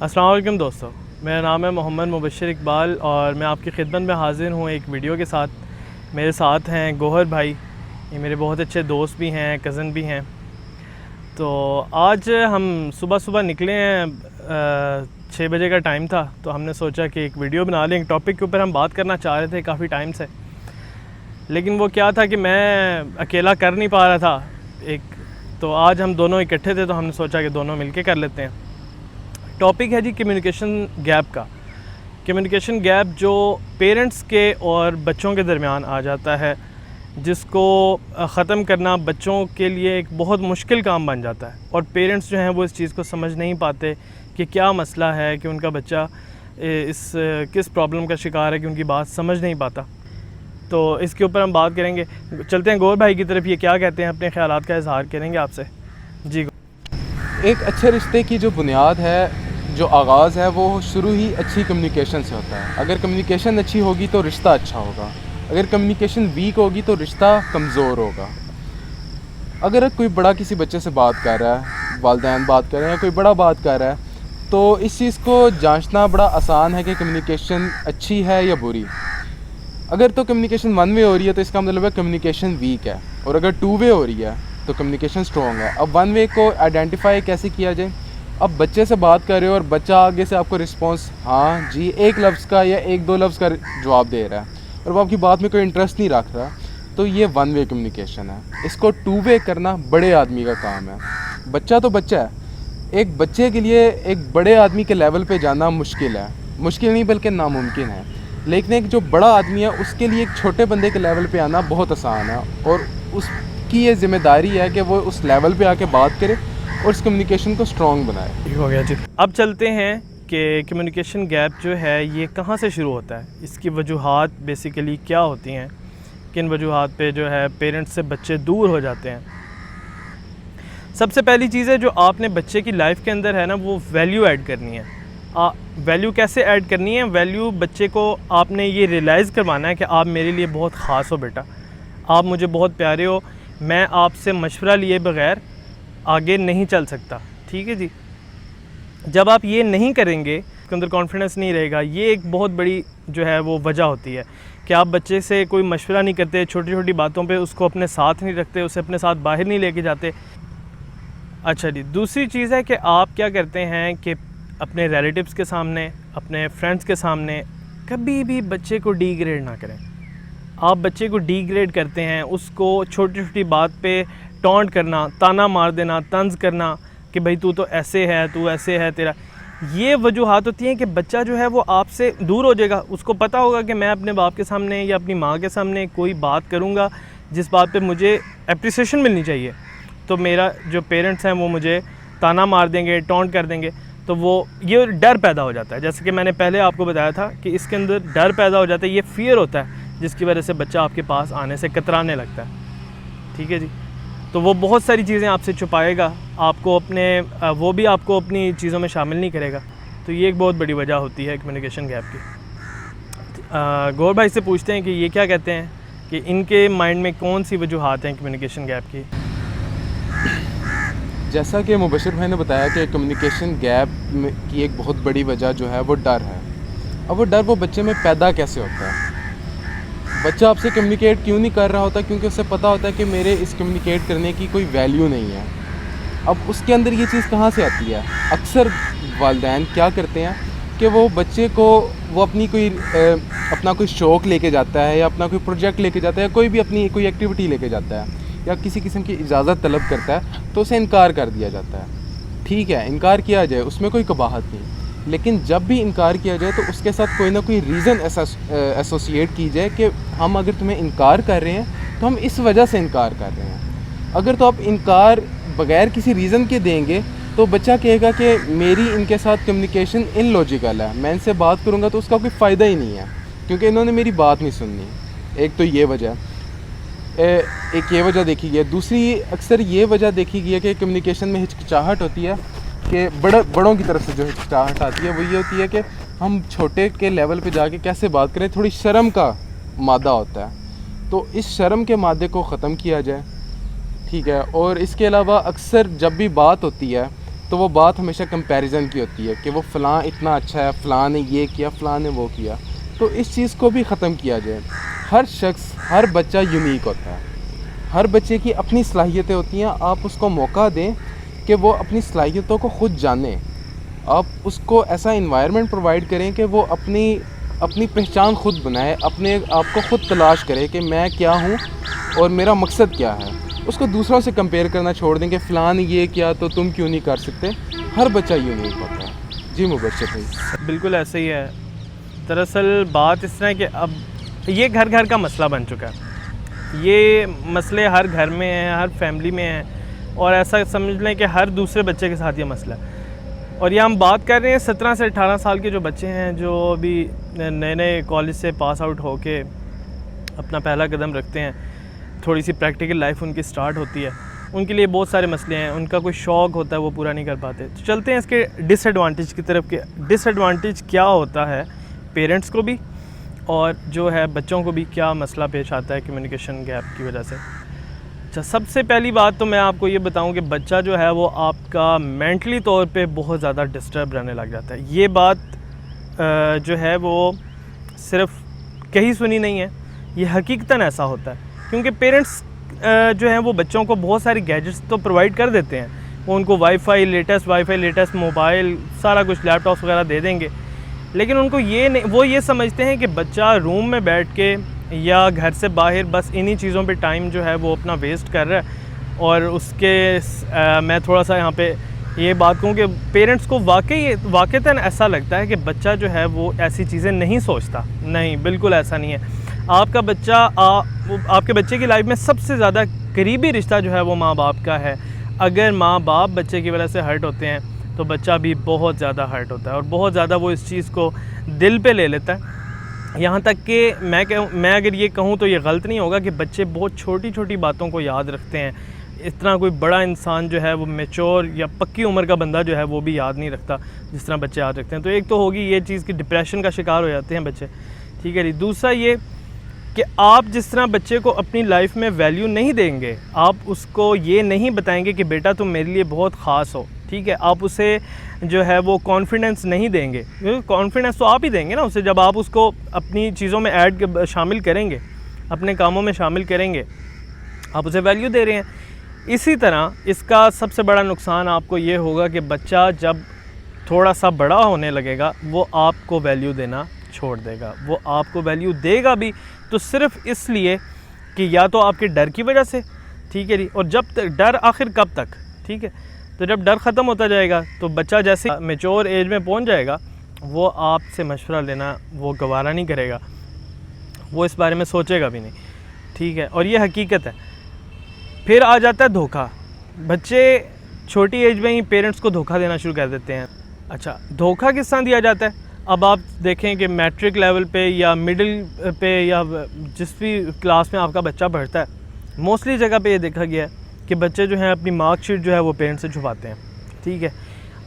السلام علیکم دوستو، میرا نام ہے محمد مبشر اقبال اور میں آپ کی خدمت میں حاضر ہوں ایک ویڈیو کے ساتھ۔ میرے ساتھ ہیں گوہر بھائی، یہ میرے بہت اچھے دوست بھی ہیں، کزن بھی ہیں۔ تو آج ہم صبح نکلے ہیں، 6 بجے کا ٹائم تھا، تو ہم نے سوچا کہ ایک ویڈیو بنا لیں۔ ایک ٹاپک کے اوپر ہم بات کرنا چاہ رہے تھے کافی ٹائم سے، لیکن وہ کیا تھا کہ میں اکیلا کر نہیں پا رہا تھا تو آج ہم دونوں اکٹھے تھے، تو ہم نے سوچا کہ دونوں مل کے کر لیتے ہیں۔ ٹاپک ہے جی کمیونیکیشن گیپ کا۔ کمیونیکیشن گیپ جو پیرنٹس کے اور بچوں کے درمیان آ جاتا ہے، جس کو ختم کرنا بچوں کے لیے ایک بہت مشکل کام بن جاتا ہے، اور پیرنٹس جو ہیں وہ اس چیز کو سمجھ نہیں پاتے کہ کیا مسئلہ ہے، کہ ان کا بچہ کس پرابلم کا شکار ہے، کہ ان کی بات سمجھ نہیں پاتا۔ تو اس کے اوپر ہم بات کریں گے۔ چلتے ہیں گور بھائی کی طرف، یہ کیا کہتے ہیں، اپنے خیالات کا اظہار کریں گے آپ سے۔ جی، ایک اچھے رشتے کی جو بنیاد ہے، جو آغاز ہے، وہ شروع ہی اچھی کمیونیکیشن سے ہوتا ہے۔ اگر کمیونیکیشن اچھی ہوگی تو رشتہ اچھا ہوگا، اگر کمیونیکیشن ویک ہوگی تو رشتہ کمزور ہوگا۔ اگر کوئی بڑا کسی بچے سے بات کر رہا ہے، والدین بات کر رہے ہیں یا کوئی بڑا بات کر رہا ہے، تو اس چیز کو جانچنا بڑا آسان ہے کہ کمیونیکیشن اچھی ہے یا بری۔ اگر تو کمیونیکیشن 1 وے ہو رہی ہے تو اس کا مطلب ہے کمیونیکیشن ویک ہے، اور اگر 2 وے ہو رہی ہے تو کمیونیکیشن سٹرونگ ہے۔ اب 1 وے کو آئیڈینٹیفائی کیسے کیا جائے؟ اب بچے سے بات کر رہے ہو اور بچہ آگے سے آپ کو رسپانس ہاں جی 1 لفظ کا یا 1-2 لفظ کا جواب دے رہا ہے، اور وہ آپ کی بات میں کوئی انٹرسٹ نہیں رکھ رہا، تو یہ 1 وے کمیونیکیشن ہے۔ اس کو 2 وے کرنا بڑے آدمی کا کام ہے۔ بچہ تو بچہ ہے، ایک بچے کے لیے ایک بڑے آدمی کے لیول پہ جانا مشکل ہے، مشکل نہیں بلکہ ناممکن ہے، لیکن ایک جو بڑا آدمی ہے اس کے لیے ایک چھوٹے بندے کے لیول پہ آنا بہت آسان ہے، اور اس کی یہ ذمہ داری ہے کہ وہ اس لیول پہ آ کے بات کرے اور اس کمیونیکیشن کو سٹرونگ بنائے۔ ہو گیا جی۔ اب چلتے ہیں کہ کمیونیکیشن گیپ جو ہے یہ کہاں سے شروع ہوتا ہے، اس کی وجوہات بیسیکلی کیا ہوتی ہیں، کن وجوہات پہ جو ہے پیرنٹس سے بچے دور ہو جاتے ہیں۔ سب سے پہلی چیز ہے جو آپ نے بچے کی لائف کے اندر ہے نا، وہ ویلیو ایڈ کرنی ہے۔ ویلیو کیسے ایڈ کرنی ہے؟ ویلیو بچے کو آپ نے یہ ریئلائز کروانا ہے کہ آپ میرے لیے بہت خاص ہو بیٹا، آپ مجھے بہت پیارے ہو، میں آپ سے مشورہ لیے بغیر آگے نہیں چل سکتا، ٹھیک ہے جی۔ جب آپ یہ نہیں کریں گے، اس کے اندر کانفیڈنس نہیں رہے گا، یہ ایک بہت بڑی جو ہے وہ وجہ ہوتی ہے کہ آپ بچے سے کوئی مشورہ نہیں کرتے، چھوٹی چھوٹی باتوں پہ اس کو اپنے ساتھ نہیں رکھتے، اسے اپنے ساتھ باہر نہیں لے کے جاتے۔ اچھا جی، دوسری چیز ہے کہ آپ کیا کرتے ہیں کہ اپنے ریلیٹیوز کے سامنے، اپنے فرینڈس کے سامنے کبھی بھی بچے کو ڈی گریڈ نہ کریں۔ آپ بچے کو ڈی گریڈ کرتے ہیں، اس کو چھوٹی چھوٹی بات پہ ٹونٹ کرنا، تانا مار دینا، طنز کرنا کہ بھئی تو ایسے ہے، تو ایسے ہے تیرا، یہ وجوہات ہوتی ہیں کہ بچہ جو ہے وہ آپ سے دور ہو جائے گا۔ اس کو پتہ ہوگا کہ میں اپنے باپ کے سامنے یا اپنی ماں کے سامنے کوئی بات کروں گا جس بات پہ مجھے اپریسیشن ملنی چاہیے، تو میرا جو پیرنٹس ہیں وہ مجھے تانا مار دیں گے، ٹونٹ کر دیں گے، تو وہ یہ ڈر پیدا ہو جاتا ہے۔ جیسے کہ میں نے پہلے آپ کو بتایا تھا کہ اس کے اندر ڈر پیدا ہو جاتا ہے، یہ فیئر ہوتا ہے، جس کی وجہ سے بچہ آپ کے پاس آنے سے کترانے لگتا ہے، ٹھیک ہے جی۔ تو وہ بہت ساری چیزیں آپ سے چھپائے گا، آپ کو وہ بھی آپ کو اپنی چیزوں میں شامل نہیں کرے گا، تو یہ ایک بہت بڑی وجہ ہوتی ہے کمیونیکیشن گیپ کی۔ گور بھائی سے پوچھتے ہیں کہ یہ کیا کہتے ہیں کہ ان کے مائنڈ میں کون سی وجوہات ہیں کمیونیکیشن گیپ کی؟ جیسا کہ مبشر بھائی نے بتایا کہ کمیونیکیشن گیپ کی ایک بہت بڑی وجہ جو ہے وہ ڈر ہے۔ اب وہ ڈر وہ بچے میں پیدا کیسے ہوتا ہے؟ بچہ آپ سے کمیونیکیٹ کیوں نہیں کر رہا ہوتا؟ کیونکہ اسے پتہ ہوتا ہے کہ میرے اس کمیونیکیٹ کرنے کی کوئی ویلیو نہیں ہے۔ اب اس کے اندر یہ چیز کہاں سے آتی ہے؟ اکثر والدین کیا کرتے ہیں کہ وہ بچے کو وہ اپنا کوئی شوق لے کے جاتا ہے، یا اپنا کوئی پروجیکٹ لے کے جاتا ہے، یا کوئی بھی اپنی کوئی ایکٹیویٹی لے کے جاتا ہے، یا کسی قسم کی اجازت طلب کرتا ہے، تو اسے انکار کر دیا جاتا ہے۔ ٹھیک ہے، انکار کیا جائے، اس میں کوئی قباحت نہیں، لیکن جب بھی انکار کیا جائے تو اس کے ساتھ کوئی نہ کوئی ریزن ایسوسیٹ کی جائے کہ ہم اگر تمہیں انکار کر رہے ہیں تو ہم اس وجہ سے انکار کر رہے ہیں۔ اگر تو آپ انکار بغیر کسی ریزن کے دیں گے تو بچہ کہے گا کہ میری ان کے ساتھ کمیونیکیشن ان لوجیکل ہے، میں ان سے بات کروں گا تو اس کا کوئی فائدہ ہی نہیں ہے، کیونکہ انہوں نے میری بات نہیں سننی۔ ایک تو یہ وجہ، ایک یہ وجہ دیکھی گئی ہے۔ دوسری اکثر یہ وجہ دیکھی گئی ہے کہ کمیونیکیشن میں ہچکچاہٹ ہوتی ہے، کہ بڑوں کی طرف سے جو ہچکچاہٹ آتی ہے وہ یہ ہوتی ہے کہ ہم چھوٹے کے لیول پہ جا کے کیسے بات کریں، تھوڑی شرم کا مادہ ہوتا ہے، تو اس شرم کے مادے کو ختم کیا جائے، ٹھیک ہے۔ اور اس کے علاوہ اکثر جب بھی بات ہوتی ہے تو وہ بات ہمیشہ کمپیریزن کی ہوتی ہے کہ وہ فلاں اتنا اچھا ہے، فلاں نے یہ کیا، فلاں نے وہ کیا. تو اس چیز کو بھی ختم کیا جائے. ہر شخص، ہر بچہ یونیک ہوتا ہے. ہر بچے کی اپنی صلاحیتیں ہوتی ہیں. آپ اس کو موقع دیں کہ وہ اپنی صلاحیتوں کو خود جانیں. آپ اس کو ایسا انوائرمنٹ پرووائڈ کریں کہ وہ اپنی پہچان خود بنائے، اپنے آپ کو خود تلاش کرے کہ میں کیا ہوں اور میرا مقصد کیا ہے. اس کو دوسروں سے کمپیئر کرنا چھوڑ دیں کہ فلاں نے یہ کیا تو تم کیوں نہیں کر سکتے. ہر بچہ یونیک ہوتا ہے. جی مبشر بھائی. بالکل ایسے ہی ہے. دراصل بات اس طرح ہے کہ اب یہ گھر گھر کا مسئلہ بن چکا ہے. یہ مسئلے ہر گھر میں ہیں، ہر فیملی میں ہیں، اور ایسا سمجھ لیں کہ ہر دوسرے بچے کے ساتھ یہ مسئلہ ہے. اور یہ ہم بات کر رہے ہیں 17 سے 18 سال کے جو بچے ہیں، جو ابھی نئے نئے کالج سے پاس آؤٹ ہو کے اپنا پہلا قدم رکھتے ہیں، تھوڑی سی پریکٹیکل لائف ان کی سٹارٹ ہوتی ہے. ان کے لیے بہت سارے مسئلے ہیں. ان کا کوئی شوق ہوتا ہے وہ پورا نہیں کر پاتے. تو چلتے ہیں اس کے ڈس ایڈوانٹیج کی طرف کہ ڈس ایڈوانٹیج کیا ہوتا ہے پیرنٹس کو بھی اور جو ہے بچوں کو بھی کیا مسئلہ پیش آتا ہے کمیونیکیشن گیپ کی وجہ سے. اچھا، سب سے پہلی بات تو میں آپ کو یہ بتاؤں کہ بچہ جو ہے وہ آپ کا مینٹلی طور پہ بہت زیادہ ڈسٹرب رہنے لگ جاتا ہے. یہ بات جو ہے وہ صرف کہیں سنی نہیں ہے، یہ حقیقتاً ایسا ہوتا ہے. کیونکہ پیرنٹس جو ہیں وہ بچوں کو بہت ساری گیجٹس تو پرووائڈ کر دیتے ہیں. وہ ان کو وائی فائی لیٹسٹ موبائل سارا کچھ لیپ ٹاپس وغیرہ دے دیں گے، لیکن ان کو وہ یہ سمجھتے ہیں کہ بچہ روم میں بیٹھ کے یا گھر سے باہر بس انہی چیزوں پہ ٹائم جو ہے وہ اپنا ویسٹ کر رہا ہے. اور اس کے میں تھوڑا سا یہاں پہ یہ بات کہوں کہ پیرنٹس کو واقعتاً ایسا لگتا ہے کہ بچہ جو ہے وہ ایسی چیزیں نہیں سوچتا. نہیں، بالکل ایسا نہیں ہے. آپ کا بچہ آپ کے بچے کی لائف میں سب سے زیادہ قریبی رشتہ جو ہے وہ ماں باپ کا ہے. اگر ماں باپ بچے کی وجہ سے ہرٹ ہوتے ہیں تو بچہ بھی بہت زیادہ ہرٹ ہوتا ہے اور بہت زیادہ وہ اس چیز کو دل پہ لے لیتا ہے. یہاں تک کہ میں اگر یہ کہوں تو یہ غلط نہیں ہوگا کہ بچے بہت چھوٹی چھوٹی باتوں کو یاد رکھتے ہیں. اس طرح کوئی بڑا انسان جو ہے وہ میچور یا پکی عمر کا بندہ جو ہے وہ بھی یاد نہیں رکھتا جس طرح بچے یاد رکھتے ہیں. تو ایک تو ہوگی یہ چیز کہ ڈپریشن کا شکار ہو جاتے ہیں بچے. ٹھیک ہے جی. دوسرا یہ کہ آپ جس طرح بچے کو اپنی لائف میں ویلیو نہیں دیں گے، آپ اس کو یہ نہیں بتائیں گے کہ بیٹا تم میرے لیے بہت خاص ہو. ٹھیک ہے. آپ اسے جو ہے وہ کانفیڈنس نہیں دیں گے. کانفیڈنس تو آپ ہی دیں گے نا اسے، جب آپ اس کو اپنی چیزوں میں شامل کریں گے، اپنے کاموں میں شامل کریں گے، آپ اسے ویلیو دے رہے ہیں. اسی طرح اس کا سب سے بڑا نقصان آپ کو یہ ہوگا کہ بچہ جب تھوڑا سا بڑا ہونے لگے گا وہ آپ کو ویلیو دینا چھوڑ دے گا. وہ آپ کو ویلیو دے گا بھی تو صرف اس لیے کہ یا تو آپ کے ڈر کی وجہ سے. ٹھیک ہے جی. اور جب تک ڈر آخر کب تک؟ ٹھیک ہے. تو جب ڈر ختم ہوتا جائے گا تو بچہ جیسے میچور ایج میں پہنچ جائے گا وہ آپ سے مشورہ لینا وہ گوارا نہیں کرے گا، وہ اس بارے میں سوچے گا بھی نہیں. ٹھیک ہے. اور یہ حقیقت ہے. پھر آ جاتا ہے دھوکہ. بچے چھوٹی ایج میں ہی پیرنٹس کو دھوکہ دینا شروع کر دیتے ہیں. اچھا، دھوکہ کس طرح دیا جاتا ہے؟ اب آپ دیکھیں کہ میٹرک لیول پہ یا مڈل پہ یا جس بھی کلاس میں آپ کا بچہ پڑھتا ہے، موسٹلی جگہ پہ یہ دیکھا گیا ہے کہ بچے جو ہیں اپنی مارک شیٹ جو ہے وہ پیرنٹس سے چھپاتے ہیں. ٹھیک ہے.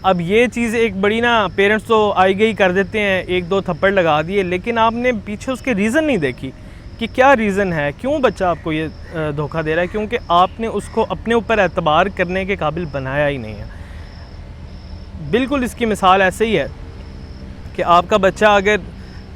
اب یہ چیز ایک بڑی نا، پیرنٹس تو آئی گئی کر دیتے ہیں، ایک دو تھپڑ لگا دیے، لیکن آپ نے پیچھے اس کے ریزن نہیں دیکھی کہ کیا ریزن ہے، کیوں بچہ آپ کو یہ دھوکہ دے رہا ہے. کیونکہ آپ نے اس کو اپنے اوپر اعتبار کرنے کے قابل بنایا ہی نہیں ہے. بالکل اس کی مثال ایسے ہی ہے کہ آپ کا بچہ اگر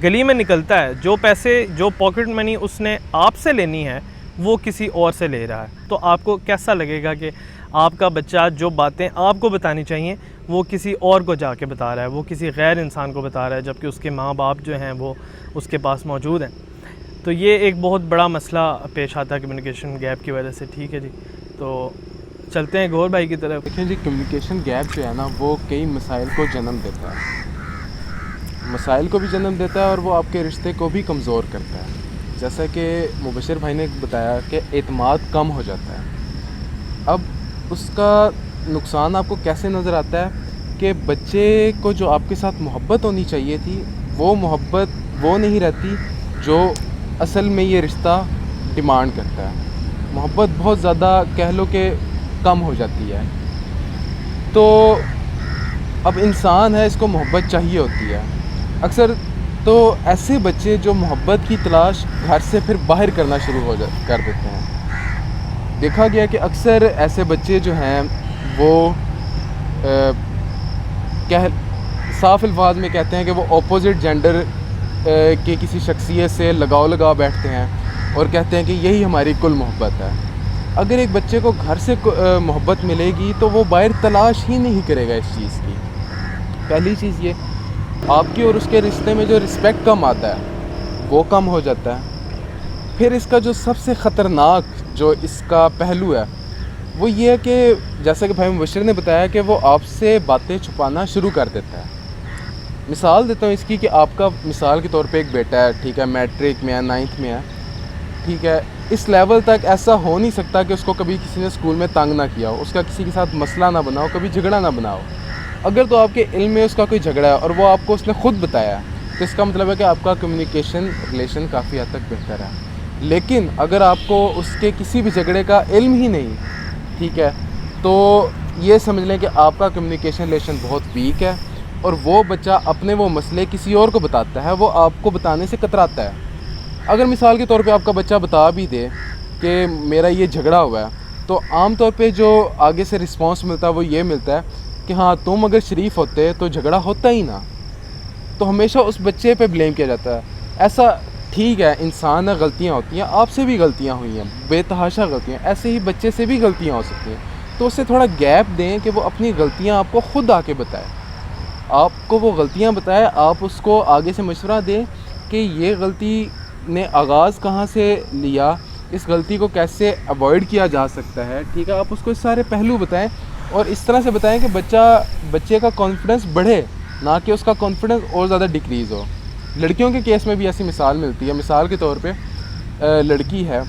گلی میں نکلتا ہے، جو پیسے جو پاکٹ منی اس نے آپ سے لینی ہے وہ کسی اور سے لے رہا ہے، تو آپ کو کیسا لگے گا کہ آپ کا بچہ جو باتیں آپ کو بتانی چاہیے وہ کسی اور کو جا کے بتا رہا ہے، وہ کسی غیر انسان کو بتا رہا ہے، جبکہ اس کے ماں باپ جو ہیں وہ اس کے پاس موجود ہیں. تو یہ ایک بہت بڑا مسئلہ پیش آتا ہے کمیونیکیشن گیپ کی وجہ سے. ٹھیک ہے جی. تو چلتے ہیں گور بھائی کی طرف. دیکھیں جی، کمیونیکیشن گیپ جو ہے نا وہ کئی مسائل کو جنم دیتا ہے. مسائل کو بھی جنم دیتا ہے اور وہ آپ کے رشتے کو بھی کمزور کرتا ہے. جیسا کہ مبشر بھائی نے بتایا کہ اعتماد کم ہو جاتا ہے. اب اس کا نقصان آپ کو کیسے نظر آتا ہے کہ بچے کو جو آپ کے ساتھ محبت ہونی چاہیے تھی وہ محبت وہ نہیں رہتی جو اصل میں یہ رشتہ ڈیمانڈ کرتا ہے. محبت بہت زیادہ کہہ لو کہ کم ہو جاتی ہے. تو اب انسان ہے، اس کو محبت چاہیے ہوتی ہے. اکثر تو ایسے بچے جو محبت کی تلاش گھر سے پھر باہر کرنا شروع کر دیتے ہیں. دیکھا گیا کہ اکثر ایسے بچے جو ہیں وہ صاف الفاظ میں کہتے ہیں کہ وہ اپوزٹ جینڈر کے کسی شخصیت سے لگا بیٹھتے ہیں اور کہتے ہیں کہ یہی ہماری کل محبت ہے. اگر ایک بچے کو گھر سے محبت ملے گی تو وہ باہر تلاش ہی نہیں کرے گا اس چیز کی. پہلی چیز یہ آپ کی اور اس کے رشتے میں جو رسپیکٹ کم آتا ہے وہ کم ہو جاتا ہے. پھر اس کا جو سب سے خطرناک جو اس کا پہلو ہے وہ یہ ہے کہ جیسا کہ بھائی مبشر نے بتایا کہ وہ آپ سے باتیں چھپانا شروع کر دیتا ہے. مثال دیتا ہوں اس کی کہ آپ کا مثال کے طور پہ ایک بیٹا ہے, ٹھیک ہے, میٹرک میں ہے, 9th میں ہے, ٹھیک ہے. اس لیول تک ایسا ہو نہیں سکتا کہ اس کو کبھی کسی نے اسکول میں تنگ نہ کیا ہو, اس کا کسی کے ساتھ مسئلہ نہ بنا ہو, کبھی جھگڑا نہ بنا ہو. اگر تو آپ کے علم میں اس کا کوئی جھگڑا ہے اور وہ آپ کو اس نے خود بتایا ہے تو اس کا مطلب ہے کہ آپ کا کمیونیکیشن ریلیشن کافی حد تک بہتر ہے. لیکن اگر آپ کو اس کے کسی بھی جھگڑے کا علم ہی نہیں, ٹھیک ہے, تو یہ سمجھ لیں کہ آپ کا کمیونیکیشن ریلیشن بہت ویک ہے اور وہ بچہ اپنے وہ مسئلے کسی اور کو بتاتا ہے, وہ آپ کو بتانے سے کتراتا ہے. اگر مثال کے طور پہ آپ کا بچہ بتا بھی دے کہ میرا یہ جھگڑا ہوا ہے تو عام طور پہ جو آگے سے رسپانس ملتا ہے وہ یہ ملتا ہے کہ ہاں تم اگر شریف ہوتے تو جھگڑا ہوتا ہی نہ. تو ہمیشہ اس بچے پہ بلیم کیا جاتا ہے. ایسا ٹھیک ہے, انسان ہے, غلطیاں ہوتی ہیں, آپ سے بھی غلطیاں ہوئی ہیں, بے تحاشا غلطیاں, ایسے ہی بچے سے بھی غلطیاں ہو سکتی ہیں. تو اسے تھوڑا گیپ دیں کہ وہ اپنی غلطیاں آپ کو خود آ کے بتائے, آپ کو وہ غلطیاں بتائے, آپ اس کو آگے سے مشورہ دیں کہ یہ غلطی نے آغاز کہاں سے لیا, اس غلطی کو کیسے اوائڈ کیا جا سکتا ہے, ٹھیک ہے. آپ اس کو اس سارے پہلو بتائیں اور اس طرح سے بتائیں کہ بچے کا کانفیڈنس بڑھے, نہ کہ اس کا کانفیڈنس اور زیادہ ڈکریز ہو. لڑکیوں کے کیس میں بھی ایسی مثال ملتی ہے. مثال کے طور پہ لڑکی ہے,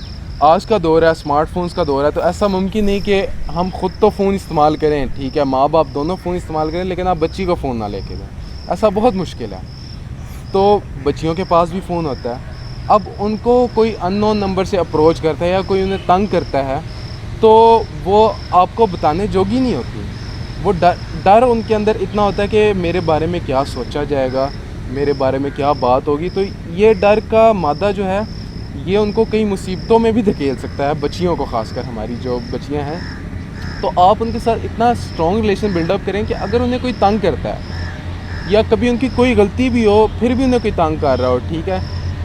آج کا دور ہے, اسمارٹ فونز کا دور ہے, تو ایسا ممکن نہیں کہ ہم خود تو فون استعمال کریں, ٹھیک ہے, ماں باپ دونوں فون استعمال کریں, لیکن آپ بچی کو فون نہ لے کے دیں. ایسا بہت مشکل ہے. تو بچیوں کے پاس بھی فون ہوتا ہے. اب ان کو کوئی ان نون نمبر سے اپروچ کرتا ہے یا کوئی انہیں تنگ کرتا ہے تو وہ آپ کو بتانے جوگی نہیں ہوتی. وہ ڈر ان کے اندر اتنا ہوتا ہے کہ میرے بارے میں کیا سوچا جائے گا, میرے بارے میں کیا بات ہوگی. تو یہ ڈر کا مادہ جو ہے یہ ان کو کئی مصیبتوں میں بھی دھکیل سکتا ہے, بچیوں کو, خاص کر ہماری جو بچیاں ہیں. تو آپ ان کے ساتھ اتنا اسٹرانگ ریلیشن بلڈ اپ کریں کہ اگر انہیں کوئی تنگ کرتا ہے یا کبھی ان کی کوئی غلطی بھی ہو پھر بھی انہیں کوئی تنگ کر رہا ہو, ٹھیک ہے,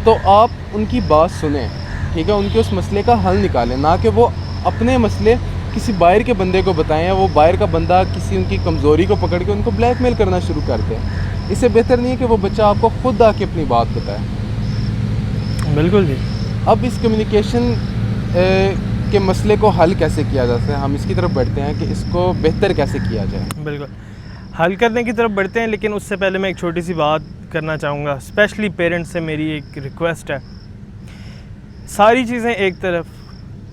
تو آپ ان کی بات سنیں, ٹھیک ہے, ان کے اس مسئلے کا حل نکالیں, نہ کہ وہ اپنے مسئلے کسی باہر کے بندے کو بتائیں یا وہ باہر کا بندہ کسی ان کی کمزوری کو پکڑ کے ان کو بلیک میل کرنا شروع کر دیں. اس سے بہتر نہیں ہے کہ وہ بچہ آپ کو خود آ کے اپنی بات بتائے. بالکل جی. اب اس کمیونیکیشن کے مسئلے کو حل کیسے کیا جاتا ہے, ہم اس کی طرف بڑھتے ہیں کہ اس کو بہتر کیسے کیا جائے. بالکل حل کرنے کی طرف بڑھتے ہیں, لیکن اس سے پہلے میں ایک چھوٹی سی بات کرنا چاہوں گا. اسپیشلی پیرنٹس سے میری ایک ریکویسٹ ہے, ساری چیزیں ایک طرف,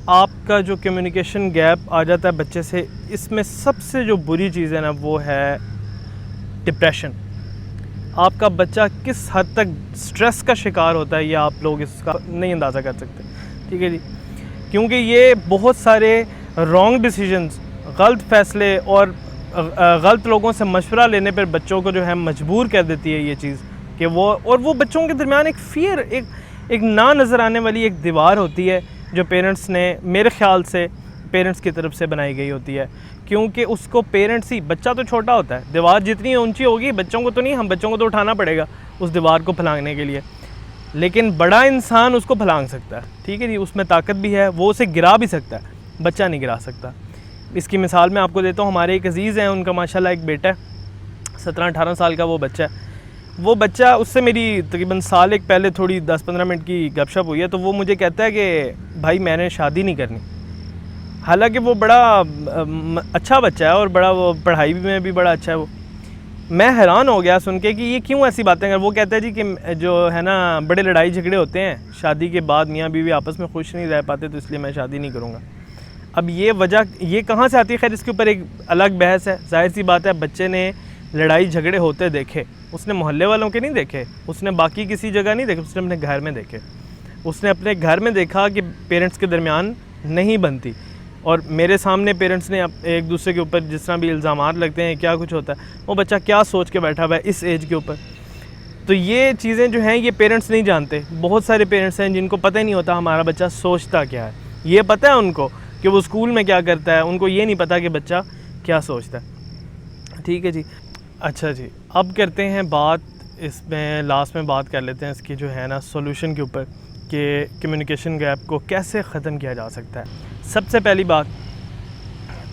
آپ کا جو کمیونیکیشن گیپ آ جاتا ہے بچے سے, اس میں سب سے جو بری چیز ہے نا وہ ہے ڈپریشن. آپ کا بچہ کس حد تک سٹریس کا شکار ہوتا ہے یہ آپ لوگ اس کا نہیں اندازہ کر سکتے, ٹھیک ہے جی. کیونکہ یہ بہت سارے رانگ ڈیسیجنز, غلط فیصلے اور غلط لوگوں سے مشورہ لینے پر بچوں کو جو ہے مجبور کر دیتی ہے یہ چیز کہ وہ بچوں کے درمیان ایک فیئر, ایک نہ نظر آنے والی ایک دیوار ہوتی ہے جو پیرنٹس نے, میرے خیال سے پیرنٹس کی طرف سے بنائی گئی ہوتی ہے. کیونکہ اس کو پیرنٹس ہی, بچہ تو چھوٹا ہوتا ہے, دیوار جتنی اونچی ہوگی بچوں کو تو نہیں, ہم بچوں کو تو اٹھانا پڑے گا اس دیوار کو پھلانگنے کے لیے, لیکن بڑا انسان اس کو پھلانگ سکتا ہے, ٹھیک ہے جی. اس میں طاقت بھی ہے, وہ اسے گرا بھی سکتا ہے, بچہ نہیں گرا سکتا. اس کی مثال میں آپ کو دیتا ہوں. ہمارے ایک عزیز ہیں, ان کا ماشاءاللہ ایک بیٹا ہے, 17-18 سال کا وہ بچہ ہے. وہ بچہ, اس سے میری تقریباً سال ایک پہلے تھوڑی 10-15 منٹ کی گپ شپ ہوئی ہے, تو وہ مجھے کہتا ہے کہ بھائی میں نے شادی نہیں کرنی. حالانکہ وہ بڑا اچھا بچہ ہے اور بڑا وہ پڑھائی میں بھی بڑا اچھا ہے. وہ میں حیران ہو گیا سن کے کہ یہ کیوں ایسی باتیں کر. وہ کہتا ہے جی کہ جو ہے نا بڑے لڑائی جھگڑے ہوتے ہیں شادی کے بعد, میاں بیوی آپس میں خوش نہیں رہ پاتے, تو اس لیے میں شادی نہیں کروں گا. اب یہ وجہ یہ کہاں سے آتی ہے, خیر اس کے اوپر ایک الگ بحث ہے. ظاہر سی بات ہے, بچے نے لڑائی جھگڑے ہوتے دیکھے, اس نے محلے والوں کے نہیں دیکھے, اس نے باقی کسی جگہ نہیں دیکھے, اس نے اپنے گھر میں دیکھے. اس نے اپنے گھر میں دیکھا کہ پیرنٹس کے درمیان نہیں بنتی, اور میرے سامنے پیرنٹس نے ایک دوسرے کے اوپر جس طرح بھی الزامات لگتے ہیں, کیا کچھ ہوتا ہے, وہ بچہ کیا سوچ کے بیٹھا ہوا ہے اس ایج کے اوپر. تو یہ چیزیں جو ہیں یہ پیرنٹس نہیں جانتے. بہت سارے پیرنٹس ہیں جن کو پتہ ہی نہیں ہوتا ہمارا بچہ سوچتا کیا ہے. یہ پتہ ہے ان کو کہ وہ اسکول میں کیا کرتا ہے, ان کو یہ نہیں پتہ کہ بچہ کیا سوچتا ہے. ٹھیک ہے جی. اچھا جی, اب کرتے ہیں بات, اس میں لاسٹ میں بات کر لیتے ہیں اس کی جو ہے نا سولوشن کے اوپر, کہ کمیونیکیشن گیپ کو کیسے ختم کیا جا سکتا ہے. سب سے پہلی بات,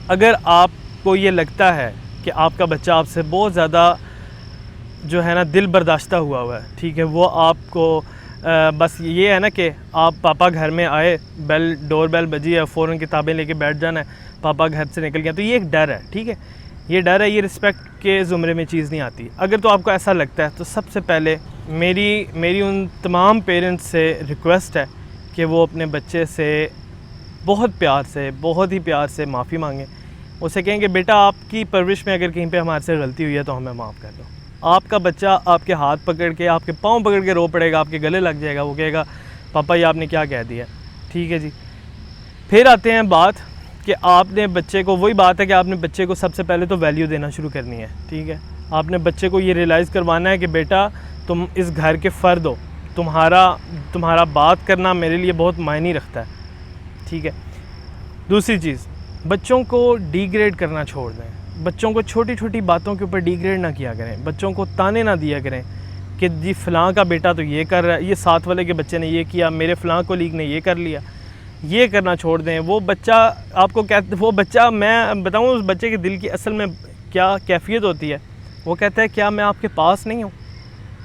اگر آپ کو یہ لگتا ہے کہ آپ کا بچہ آپ سے بہت زیادہ جو ہے نا دل برداشتہ ہوا ہے, ٹھیک ہے, وہ آپ کو بس یہ ہے نا کہ آپ پاپا گھر میں آئے, ڈور بیل بجی ہے, فوراً کتابیں لے کے بیٹھ جانا ہے, پاپا گھر سے نکل گیا, تو یہ ایک ڈر ہے, ٹھیک ہے, یہ ڈر ہے, یہ رسپیکٹ کے زمرے میں چیز نہیں آتی. اگر تو آپ کو ایسا لگتا ہے تو سب سے پہلے میری ان تمام پیرنٹس سے ریکویسٹ ہے کہ وہ اپنے بچے سے بہت ہی پیار سے معافی مانگیں. اسے کہیں کہ بیٹا آپ کی پرورش میں اگر کہیں پہ ہمارے سے غلطی ہوئی ہے تو ہمیں معاف کر دو. آپ کا بچہ آپ کے ہاتھ پکڑ کے, آپ کے پاؤں پکڑ کے رو پڑے گا, آپ کے گلے لگ جائے گا, وہ کہے گا پاپا یہ آپ نے کیا کہہ دیا, ٹھیک ہے جی. پھر آتے ہیں بات کہ آپ نے بچے کو, وہی بات ہے کہ آپ نے بچے کو سب سے پہلے تو ویلیو دینا شروع کرنی ہے, ٹھیک ہے. آپ نے بچے کو یہ ریئلائز کروانا ہے کہ بیٹا تم اس گھر کے فرد ہو, تمہارا بات کرنا میرے لیے بہت معنی رکھتا ہے, ٹھیک ہے. دوسری چیز, بچوں کو ڈی گریڈ کرنا چھوڑ دیں. بچوں کو چھوٹی چھوٹی باتوں کے اوپر ڈی گریڈ نہ کیا کریں. بچوں کو تانے نہ دیا کریں کہ جی فلاں کا بیٹا تو یہ کر رہا ہے, یہ ساتھ والے کے بچے نے یہ کیا, میرے فلاں کولیگ نے یہ کر لیا. یہ کرنا چھوڑ دیں. وہ بچہ آپ کو وہ بچہ, میں بتاؤں اس بچے کے دل کی اصل میں کیا کیفیت ہوتی ہے, وہ کہتا ہے کیا میں آپ کے پاس نہیں ہوں,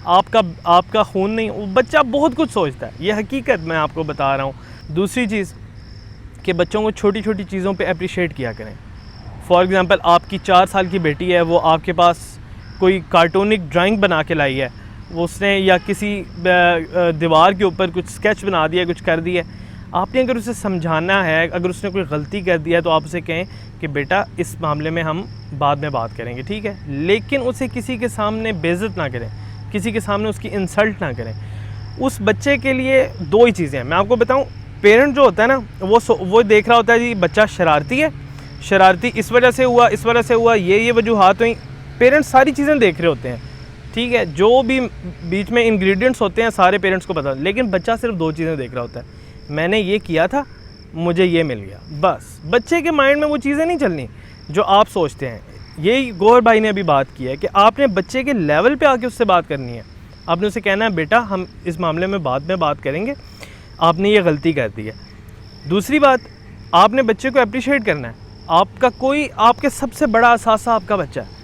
آپ کا خون نہیں ہوں. وہ بچہ بہت کچھ سوچتا ہے, یہ حقیقت میں آپ کو بتا رہا ہوں. دوسری چیز کہ بچوں کو چھوٹی چھوٹی چیزوں پہ اپریشیٹ کیا کریں. فار ایگزامپل آپ کی 4 سال کی بیٹی ہے, وہ آپ کے پاس کوئی کارٹونک ڈرائنگ بنا کے لائی ہے, وہ اس نے یا کسی دیوار کے اوپر کچھ اسکیچ بنا دیا, کچھ کر دیا. آپ نے اگر اسے سمجھانا ہے, اگر اس نے کوئی غلطی کر دیا ہے تو آپ اسے کہیں کہ بیٹا اس معاملے میں ہم بعد میں بات کریں گے, ٹھیک ہے. لیکن اسے کسی کے سامنے بے عزت نہ کریں, کسی کے سامنے اس کی انسلٹ نہ کریں. اس بچے کے لیے 2 ہی چیزیں ہیں. میں آپ کو بتاؤں, پیرنٹ جو ہوتا ہے نا وہ دیکھ رہا ہوتا ہے جی بچہ شرارتی ہے, شرارتی اس وجہ سے ہوا, یہ وجوہات ہوئیں. پیرنٹس ساری چیزیں دیکھ رہے ہوتے ہیں, ٹھیک ہے, جو بھی بیچ میں انگریڈینٹس ہوتے ہیں سارے پیرنٹس کو پتہ, لیکن بچہ صرف 2 چیزیں دیکھ رہا ہوتا ہے, میں نے یہ کیا تھا, مجھے یہ مل گیا. بس بچے کے مائنڈ میں وہ چیزیں نہیں چلنی جو آپ سوچتے ہیں. یہی گوہر بھائی نے ابھی بات کی ہے کہ آپ نے بچے کے لیول پہ آ کے اس سے بات کرنی ہے. آپ نے اسے کہنا ہے بیٹا ہم اس معاملے میں بعد میں بات کریں گے, آپ نے یہ غلطی کر دی ہے. دوسری بات, آپ نے بچے کو اپریشیٹ کرنا ہے. آپ کے سب سے بڑا اثاثہ آپ کا بچہ ہے.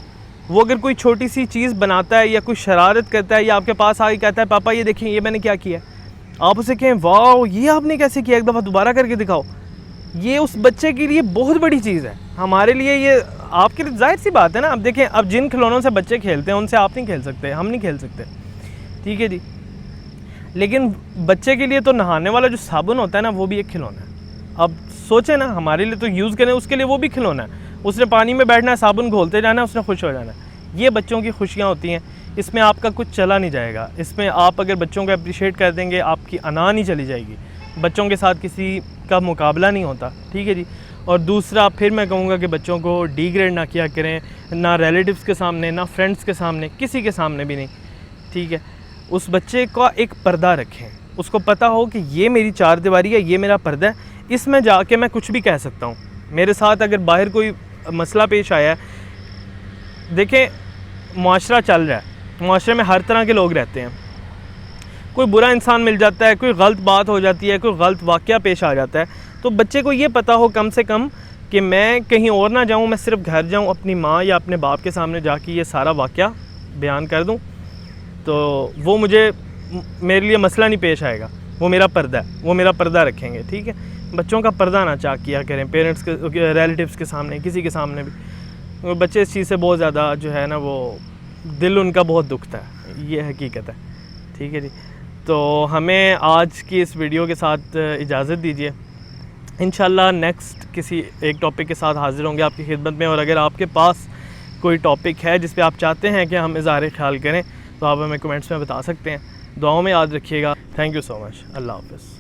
وہ اگر کوئی چھوٹی سی چیز بناتا ہے یا کوئی شرارت کرتا ہے یا آپ کے پاس آ کے کہتا ہے پاپا یہ دیکھیں یہ میں نے کیا کیا ہے, آپ اسے کہیں واو یہ آپ نے کیسے کیا, ایک دفعہ دوبارہ کر کے دکھاؤ. یہ اس بچے کے لیے بہت بڑی چیز ہے. ہمارے لیے یہ آپ کے لیے ظاہر سی بات ہے نا. اب دیکھیں, اب جن کھلونوں سے بچے کھیلتے ہیں ان سے آپ نہیں کھیل سکتے, ہم نہیں کھیل سکتے, ٹھیک ہے جی. لیکن بچے کے لیے تو نہانے والا جو صابن ہوتا ہے نا وہ بھی ایک کھلونا ہے. اب سوچیں نا, ہمارے لیے تو یوز کریں, اس کے لیے وہ بھی کھلونا ہے. اس نے پانی میں بیٹھنا ہے, صابن گھولتے جانا ہے, اس نے خوش ہو جانا ہے. یہ بچوں کی خوشیاں ہوتی ہیں, اس میں آپ کا کچھ چلا نہیں جائے گا. اس میں آپ اگر بچوں کو اپریشیٹ کر دیں گے آپ کی انا نہیں چلی جائے گی. بچوں کے ساتھ کسی کا مقابلہ نہیں ہوتا, ٹھیک ہے جی. اور دوسرا پھر میں کہوں گا کہ بچوں کو ڈی گریڈ نہ کیا کریں, نہ ریلیٹیوز کے سامنے, نہ فرینڈس کے سامنے, کسی کے سامنے بھی نہیں, ٹھیک ہے. اس بچے کا ایک پردہ رکھیں, اس کو پتہ ہو کہ یہ میری 4 دیواری ہے, یہ میرا پردہ ہے, اس میں جا کے میں کچھ بھی کہہ سکتا ہوں. میرے ساتھ اگر باہر کوئی مسئلہ پیش آیا ہے, دیکھیں معاشرہ چل رہا ہے, معاشرے میں ہر طرح کے لوگ رہتے ہیں. کوئی برا انسان مل جاتا ہے, کوئی غلط بات ہو جاتی ہے, کوئی غلط واقعہ پیش آ جاتا ہے, تو بچے کو یہ پتہ ہو کم سے کم کہ میں کہیں اور نہ جاؤں, میں صرف گھر جاؤں, اپنی ماں یا اپنے باپ کے سامنے جا کے یہ سارا واقعہ بیان کر دوں, تو وہ میرے لیے مسئلہ نہیں پیش آئے گا. وہ میرا پردہ ہے, وہ میرا پردہ رکھیں گے, ٹھیک ہے. بچوں کا پردہ نہ چاک کیا کریں پیرنٹس کے, ریلیٹیوز کے سامنے, کسی کے سامنے بھی. بچے اس چیز سے بہت زیادہ جو ہے نا وہ دل ان کا بہت دکھتا ہے, یہ حقیقت ہے, ٹھیک ہے جی. تو ہمیں آج کی اس ویڈیو کے ساتھ اجازت دیجیے. انشاءاللہ نیکسٹ کسی ایک ٹاپک کے ساتھ حاضر ہوں گے آپ کی خدمت میں. اور اگر آپ کے پاس کوئی ٹاپک ہے جس پہ آپ چاہتے ہیں کہ ہم اظہار خیال کریں تو آپ ہمیں کمنٹس میں بتا سکتے ہیں. دعاؤں میں یاد رکھیے گا. تھینک یو سو مچ. اللہ حافظ.